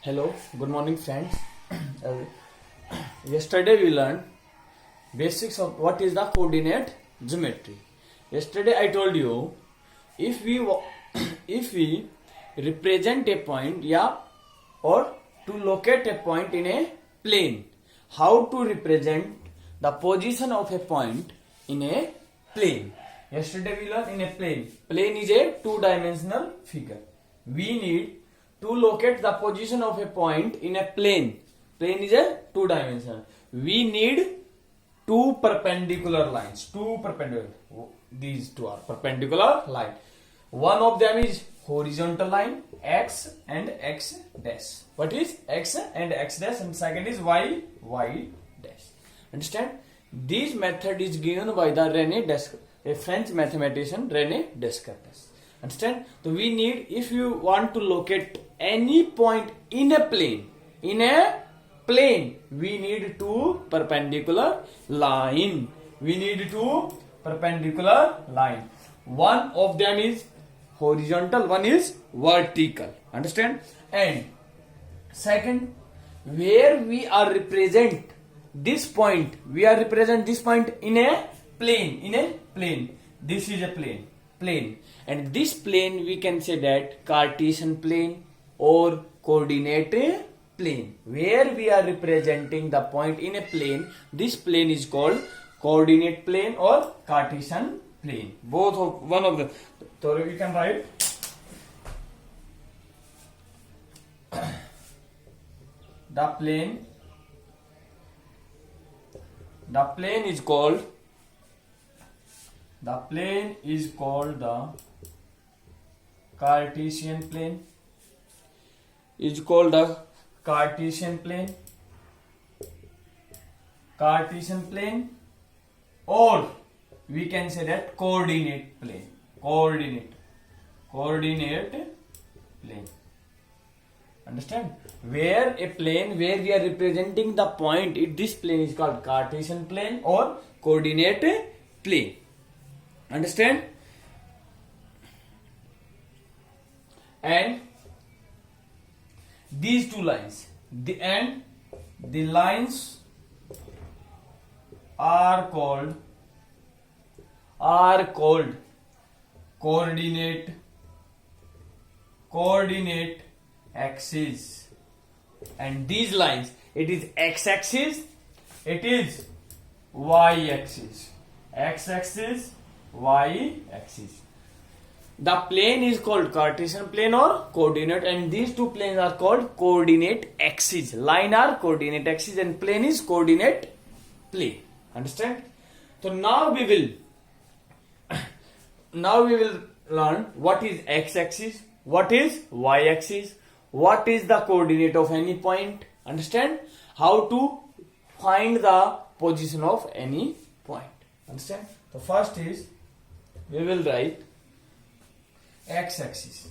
Hello, good morning, friends. Uh, Yesterday we learned basics of what is the coordinate geometry. Yesterday I told you if we if we represent a point, or to locate a point in a plane, how to represent the position of a point in a plane. Yesterday we learned in a plane. Plane is a two-dimensional figure. We need to locate the position of a point in a plane. Plane is a two-dimensional. We need two perpendicular lines. Two perpendicular. These two are perpendicular line. One of them is horizontal line x and x dash. What is x and x dash? And second is y dash. Understand? This method is given by the René Descartes, a French mathematician, René Descartes. Understand? So we need, if you want to locate any point in a plane, we need two perpendicular line. One of them is horizontal, one is vertical. Understand? And second, where we are represent this point in a plane. This is a plane, and this plane we can say that Cartesian plane or coordinate plane. Where we are representing the point in a plane, this plane is called coordinate plane or Cartesian plane. One of the. So you can write the plane is called the Cartesian plane. Cartesian plane, or we can say that coordinate plane. Understand? Where we are representing the point, this plane is called Cartesian plane or coordinate plane. Understand? And these two lines, the lines are called coordinate axes. And these lines, it is x-axis, it is y-axis. X-axis, y-axis. The plane is called Cartesian plane or coordinate, and these two planes are called coordinate axes. Line are coordinate axis and plane is coordinate plane. Understand? So now we will learn what is x-axis, what is y-axis, what is the coordinate of any point. Understand? How to find the position of any point. Understand? So first is, we will write x-axis.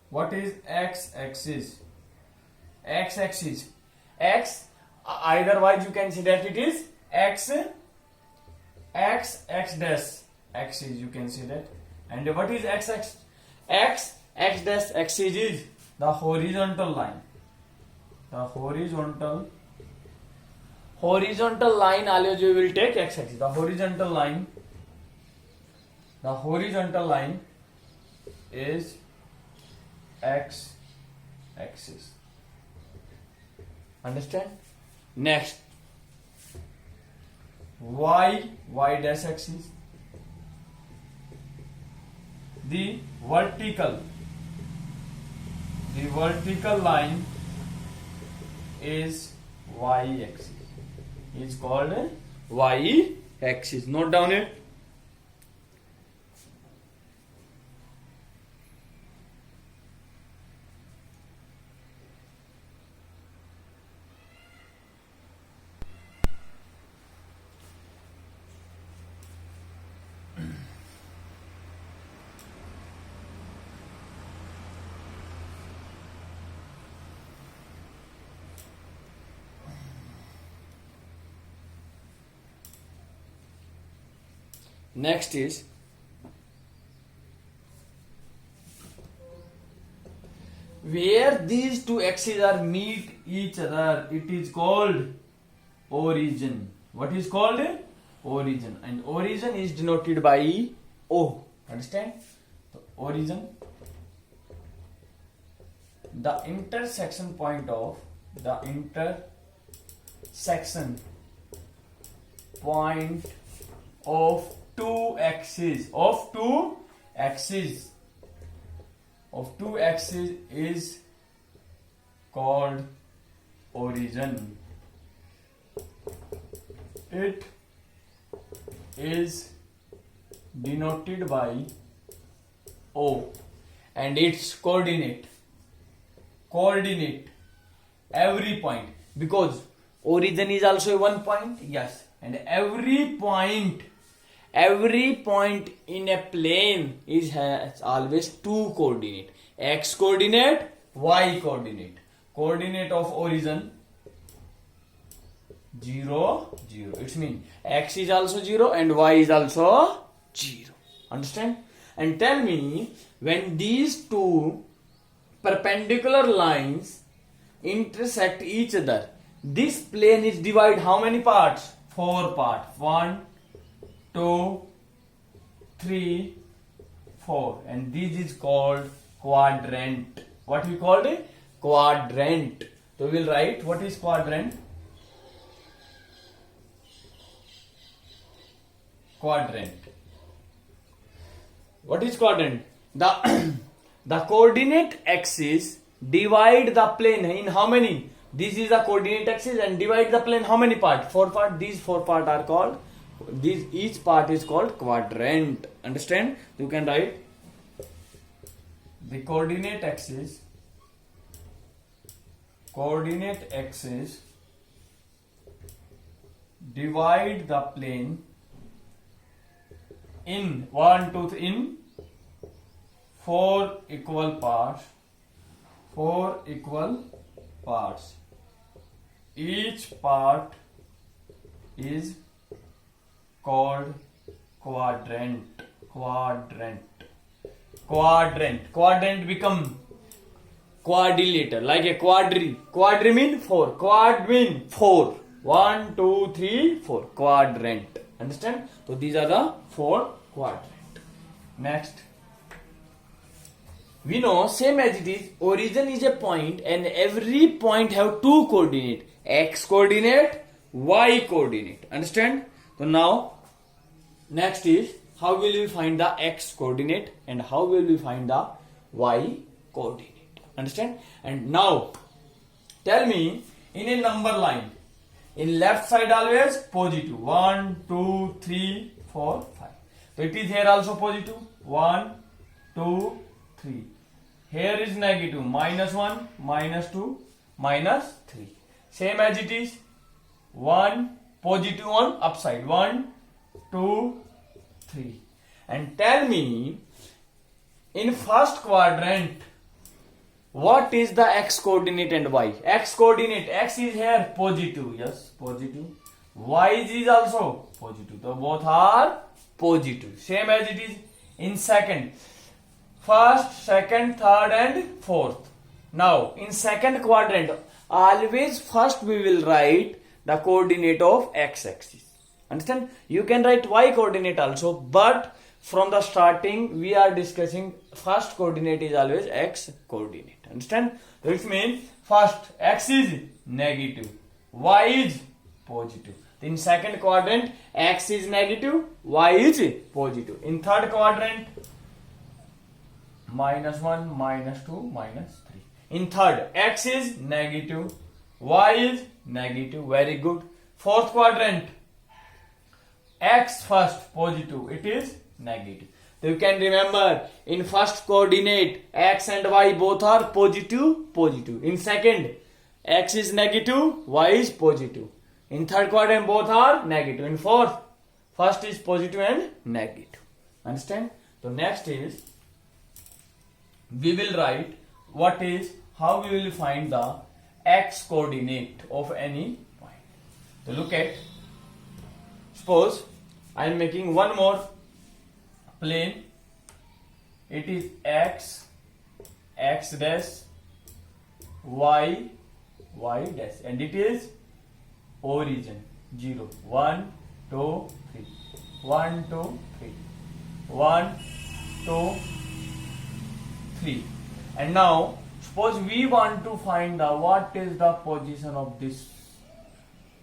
What is x-axis? X-axis. X, eitherwise you can say that it is x dash axis, you can say that. And what is x-axis? X dash axis is the horizontal line. Horizontal line, always you will take x-axis. The horizontal line is x-axis. Understand? Next, y dash axis. The vertical line is y-axis. Is called y-axis. Note down it. Next is where these two axes are meet each other, it is called origin. What is called origin? And origin is denoted by O. Understand? So origin, the intersection point of two axes is called origin. It is denoted by O, and its coordinate every point, because origin is also one point, yes, and every point in a plane has always two coordinate, x coordinate, y coordinate. Coordinate of origin 0, 0. It means x is also 0 and y is also 0. Understand? And tell me, when these two perpendicular lines intersect each other, this plane is divided how many parts? 4 parts. 1, 2, 3, 4. And this is called quadrant. What we called it? Quadrant. So we will write what is quadrant. Quadrant. What is quadrant? The coordinate axis divide the plane in how many? This is the coordinate axis and divide the plane how many parts? 4 parts. These 4 parts are called, each part is called quadrant. Understand? You can write the coordinate axis divide the plane in 4 equal parts. Each part is called quadrant. Quadrant become quadrilateral, like a quadri mean 4, quad mean 4, 1, 2, 3, 4, quadrant. Understand? So these are the 4 quadrant. Next, we know same as it is, origin is a point and every point have two coordinate, x coordinate, y coordinate. Understand? So now next is, how will we find the x coordinate and how will we find the y coordinate? Understand? And now tell me, in a number line, in left side always positive, 1, 2, 3, 4, 5. So it is here also positive, 1, 2, 3. Here is negative, -1, -2, -3. Same as it is, 1, positive on upside, 1, 2, 3. And tell me, in first quadrant, what is the x coordinate and y? X coordinate, x is here positive, yes, positive. Y is also positive. So both are positive. Same as it is in second. First, second, third and fourth. Now in second quadrant, always first we will write the coordinate of x axis. Understand? You can write y coordinate also, but from the starting we are discussing first coordinate is always x coordinate. Understand? Which means first x is negative, y is positive. In second quadrant, x is negative, y is positive. In third quadrant, -1, -2, -3. In third, x is negative, y is negative. Very good. Fourth quadrant, x first positive, it is negative. So you can remember, in first coordinate, x and y both are positive, positive. In second, x is negative, y is positive. In third quadrant, both are negative. In fourth, first is positive and negative. Understand? So next is, we will write how we will find the x coordinate of any point. So look at, suppose I am making one more plane. It is x dash, y dash, and it is origin 0 1 2 3 1 2 3 1 2 3. And now suppose we want to find the what is the position of this.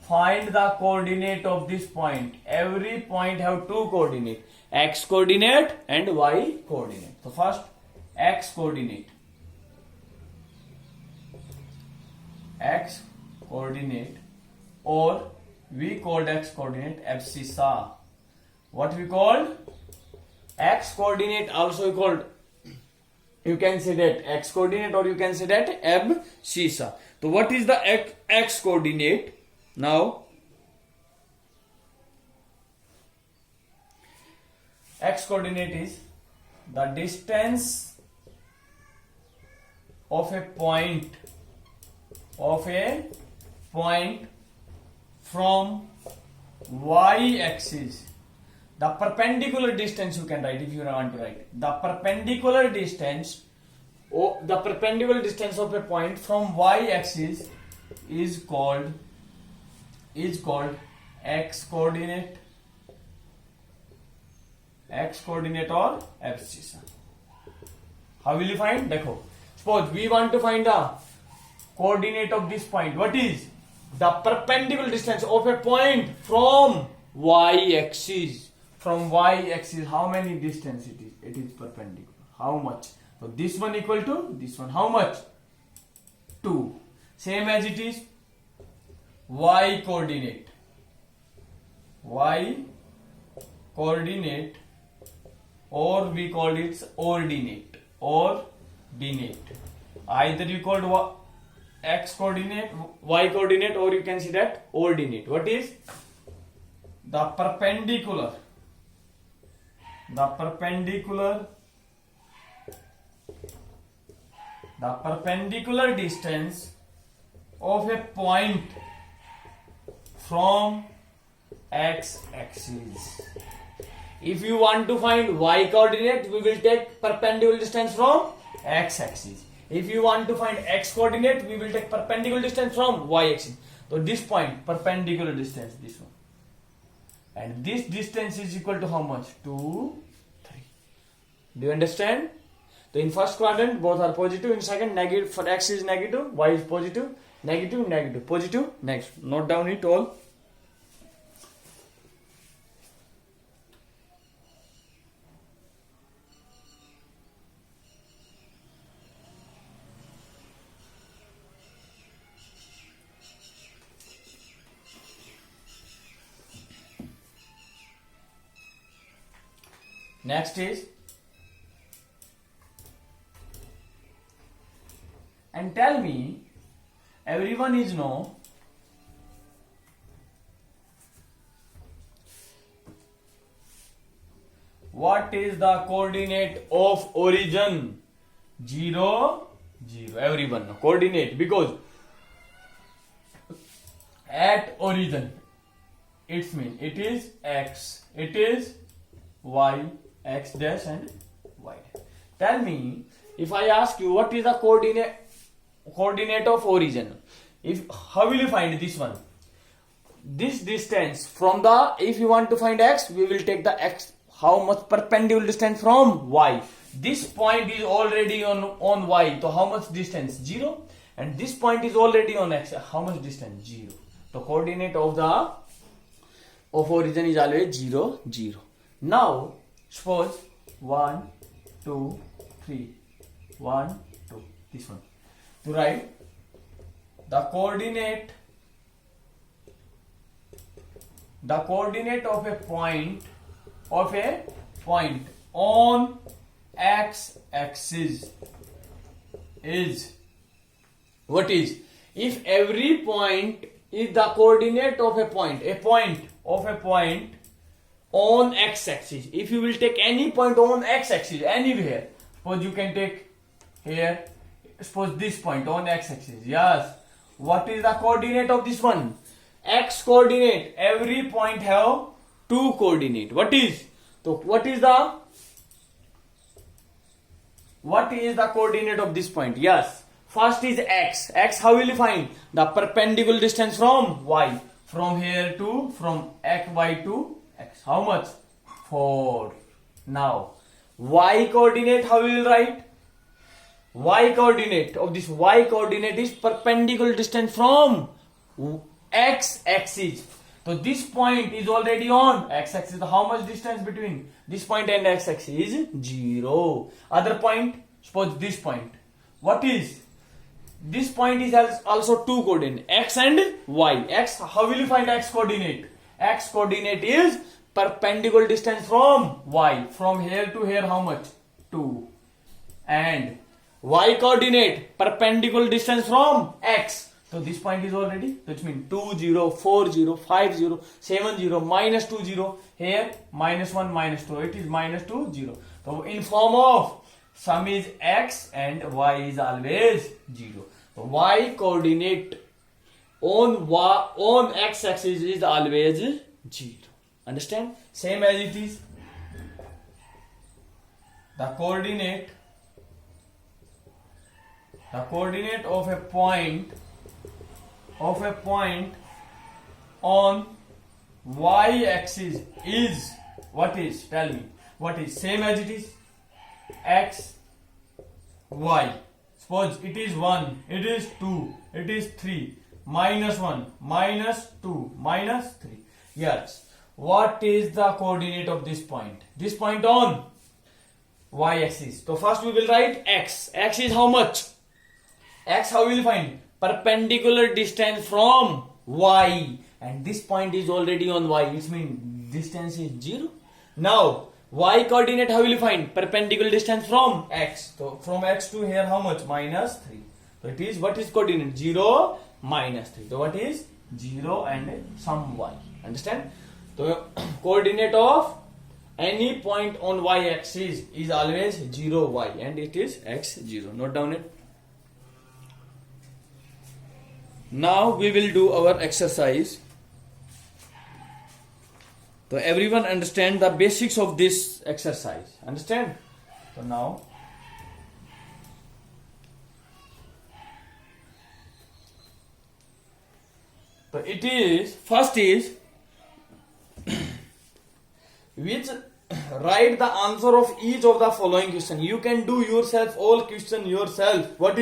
Find the coordinate of this point. Every point have two coordinate, x coordinate and y coordinate. So first x coordinate. X coordinate, or we called x coordinate abscissa. What we called? X coordinate also we called, you can say that x coordinate or you can say that abscissa. So what is the x coordinate? Now x coordinate is the distance of a point from y axis. The perpendicular distance you can write if you want to write. The perpendicular distance of a point from y axis is called x coordinate or abscissa. How will you find? Dekho. Suppose we want to find the coordinate of this point. What is the perpendicular distance of a point from y axis? From y axis, how many distance it is? It is perpendicular. How much? So this one equal to this one. How much? 2. Same as it is y coordinate. Y coordinate, or we call it ordinate. Either you called x coordinate, y coordinate, or you can see that ordinate. What is the perpendicular distance of a point from x axis. If you want to find y coordinate, we will take perpendicular distance from x axis. If you want to find x coordinate, we will take perpendicular distance from y axis. So this point, perpendicular distance, this one. And this distance is equal to how much? 2, 3. Do you understand? So in first quadrant, both are positive. In second, negative. For x is negative, y is positive, negative, negative, positive, next. Note down it all. Next is, and tell me, everyone is know what is the coordinate of origin? 0, 0. Everyone know coordinate, because at origin it means it is x, it is y, x dash and y. Tell me, if I ask you what is the coordinate of origin, how will you find this one? This distance from the, if you want to find x, we will take the x, how much perpendicular distance from y. This point is already on y, so how much distance? 0. And this point is already on x, how much distance? 0. The coordinate of origin is always 0, 0. Now suppose 1, 2, 3, 1, 2, this one. To write the coordinate of a point on x axis is, what is, if every point is the coordinate of a point on x axis. If you will take any point on x axis anywhere, suppose you can take here, suppose this point on x axis. Yes, what is the coordinate of this one? X coordinate. Every point have two coordinate. What is the coordinate of this point? Yes, First is x. X, how will you find? The perpendicular distance from y. From here to, from y to x. How much? 4. Now, y coordinate, how we will write? Y coordinate of this y coordinate is perpendicular distance from x axis. So this point is already on x axis. So how much distance between this point and x axis is 0. Other point, suppose this point. What is? This point is also two coordinate, x and y. X, how will you find x coordinate? X coordinate is perpendicular distance from y. From here to here, how much? 2. And y coordinate, perpendicular distance from x. So this point is already, which means 2, 0, 4, 0, 5, 0, 7, 0, minus 2, 0. Here, minus 1, minus 2. It is minus 2, 0. So in form of sum is x and y is always 0. So y coordinate on x axis is always 0. Understand? Same as it is. The coordinate of a point on y axis is, what is? Tell me. What is? Same as it is. X, y. Suppose it is 1, it is 2, it is 3, minus 1, minus 2, minus 3. Yes. What is the coordinate of this point? This point on y axis. So first we will write x. X is how much? X, how will you find? Perpendicular distance from y. And this point is already on y. It means distance is 0. Now, y coordinate, how will you find? Perpendicular distance from x. So from x to here, how much? Minus 3. So it is, what is coordinate? 0, minus 3. So what is? 0 and some y. Understand? So coordinate of any point on y axis is always 0, y. And it is x, 0. Note down it. Now we will do our exercise. So everyone understand the basics of this exercise. Understand? So now so it is, first is which write the answer of each of the following question. You can do yourself all question yourself. What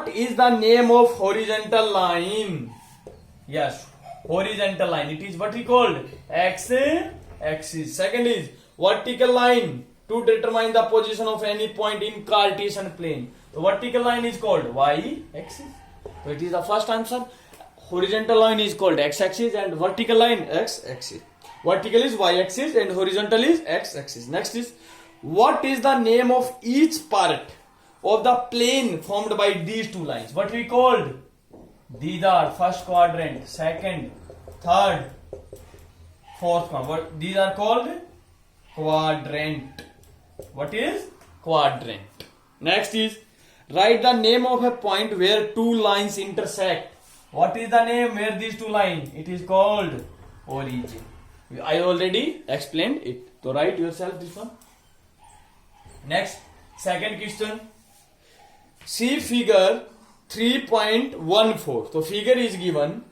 is the name of horizontal line? Yes, horizontal line. It is what we called x axis. Second is vertical line to determine the position of any point in Cartesian plane. The vertical line is called y axis. So it is the first answer. Horizontal line is called x axis and vertical line x axis. Vertical is y axis and horizontal is x axis. Next is, what is the name of each part of the plane formed by these two lines? What we called? These are first quadrant, second, third, fourth quadrant. These are called quadrant. What is? Quadrant. Next is, write the name of a point where two lines intersect. What is the name where these two lines? It is called origin. I already explained it. So write yourself this one. Next, second question. See figure 3.14. So figure is given,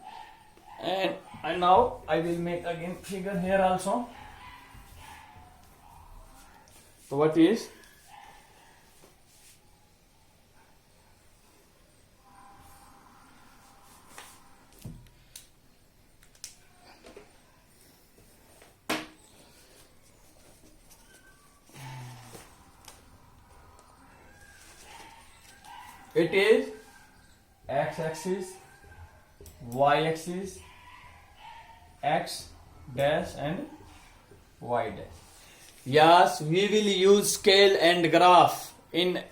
and now I will make again figure here also. So what is? It is x axis, y axis, x dash and y dash. Yes, we will use scale and graph in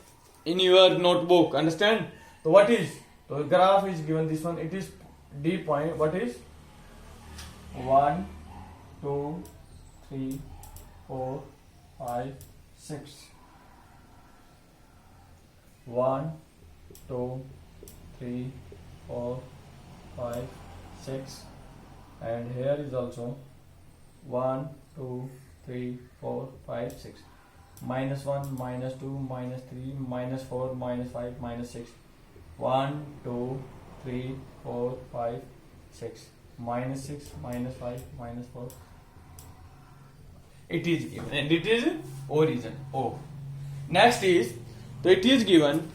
your notebook. Understand? So what is? So graph is given this one. It is D point. What is? 1, 2, 3, 4, 5, 6. 1, 2, 3, 4, 5, 6, and here is also 1, 2, 3, 4, 5, 6. Minus 1, minus 2, minus 3, minus 4, minus 5, minus 6. 1 2 3 4 5 6 minus 6 minus 5 minus 4. It is given and it is origin O. Next is, so it is given,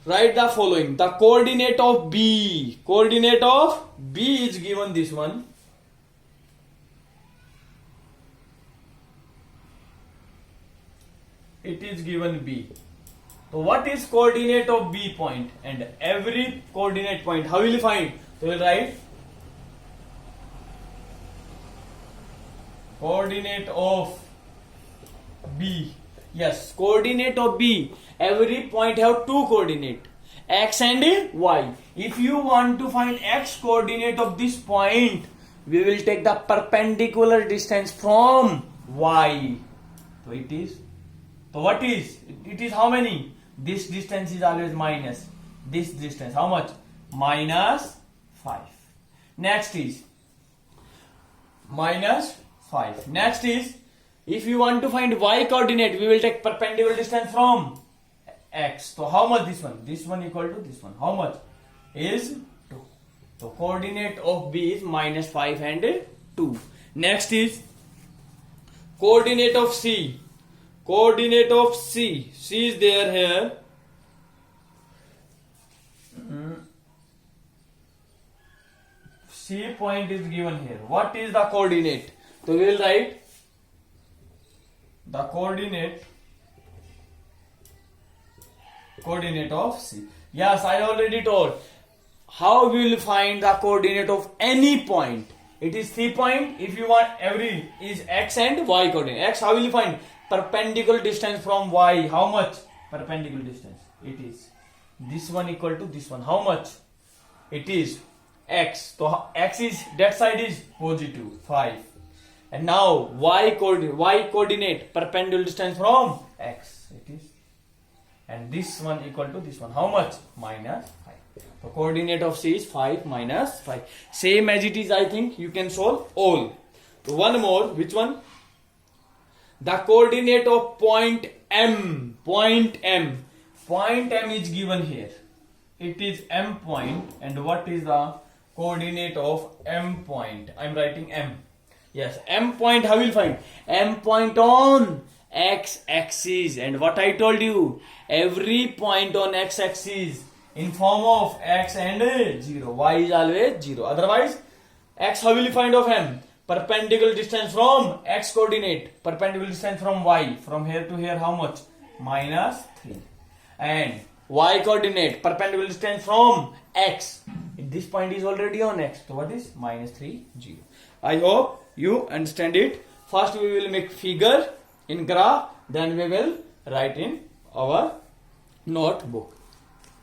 write the following. The coordinate of B is given this one. It is given B. So what is coordinate of B point? And every coordinate point, how will you find? So we'll write coordinate of B. Yes, coordinate of B. Every point have two coordinate, x and y. If you want to find x coordinate of this point, we will take the perpendicular distance from y. So it is. So what is? It is how many? This distance is always minus. This distance, how much? Minus 5. Next is minus 5. Next is, if you want to find y coordinate, we will take perpendicular distance from x. So how much this one? This one equal to this one. How much? Is 2. So coordinate of B is minus 5 and 2. Next is coordinate of C. Coordinate of C. C is there here. C point is given here. What is the coordinate? So we will write the coordinate of C. Yes, I already told. How we will find the coordinate of any point? It is C point. If you want, every is x and y coordinate. X, how will you find? Perpendicular distance from y. How much? Perpendicular distance. It is this one equal to this one. How much? It is x. So x is, that side is positive 5. And now y coordinate perpendicular distance from x. It is, and this one equal to this one. How much? Minus 5. So coordinate of C is 5 minus 5. Same as it is, I think you can solve all. So one more. Which one? The coordinate of point M. Point M. Point M is given here. It is M point. And what is the coordinate of M point? I am writing M. Yes, M point, how will you find? M point on x axis. And what I told you, every point on x axis in form of x and 0. Y is always 0. Otherwise, x, how will you find of M? Perpendicular distance from x coordinate. Perpendicular distance from y. From here to here, how much? Minus 3. And y coordinate. Perpendicular distance from x. This point is already on x. So what is? Minus 3, 0. I hope you understand it. First we will make figure in graph. Then we will write in our notebook.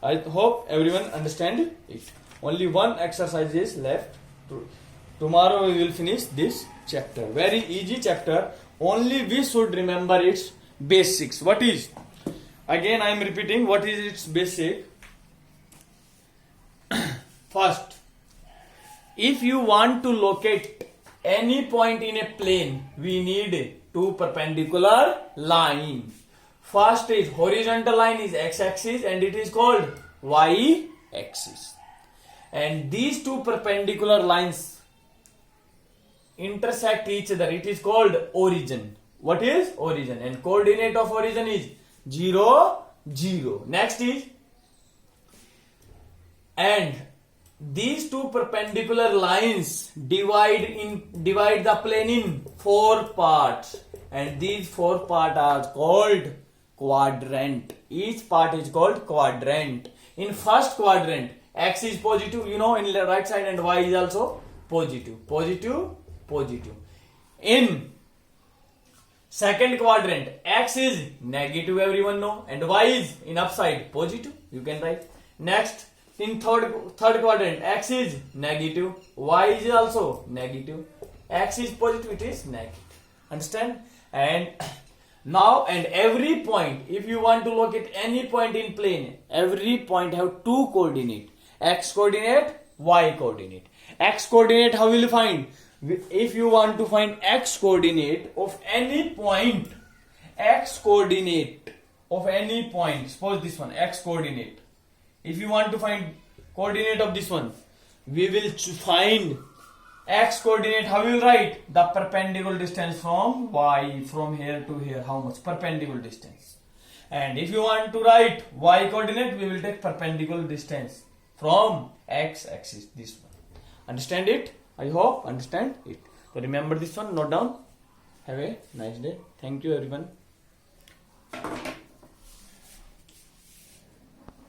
I hope everyone understand it. Only one exercise is left. Tomorrow we will finish this chapter. Very easy chapter. Only we should remember its basics. What is? Again I am repeating. What is its basic? First, if you want to locate any point in a plane, we need two perpendicular lines. First is horizontal line is x-axis and it is called y-axis. And these two perpendicular lines intersect each other. It is called origin. What is origin? And coordinate of origin is 0, 0. Next is, and these two perpendicular lines divide the plane in 4 parts, and these 4 parts are called quadrant. Each part is called quadrant. In first quadrant, x is positive, you know, in the right side, and y is also positive. Positive, positive. In second quadrant, x is negative, everyone know, and y is in upside positive. You can write. Next, in third quadrant, x is negative, y is also negative, x is positive, it is negative. Understand? And now, and every point, if you want to locate any point in plane, every point have two coordinate, x coordinate, y coordinate. X coordinate, how will you find? If you want to find x coordinate of any point, x coordinate of any point, suppose this one, x coordinate. if you want to find coordinate of this one, we will find x coordinate. How we will write? The perpendicular distance from y, from here to here. How much? Perpendicular distance. And if you want to write y coordinate, we will take perpendicular distance from x axis, this one. Understand it? I hope understand it. So remember this one, note down. Have a nice day. Thank you everyone.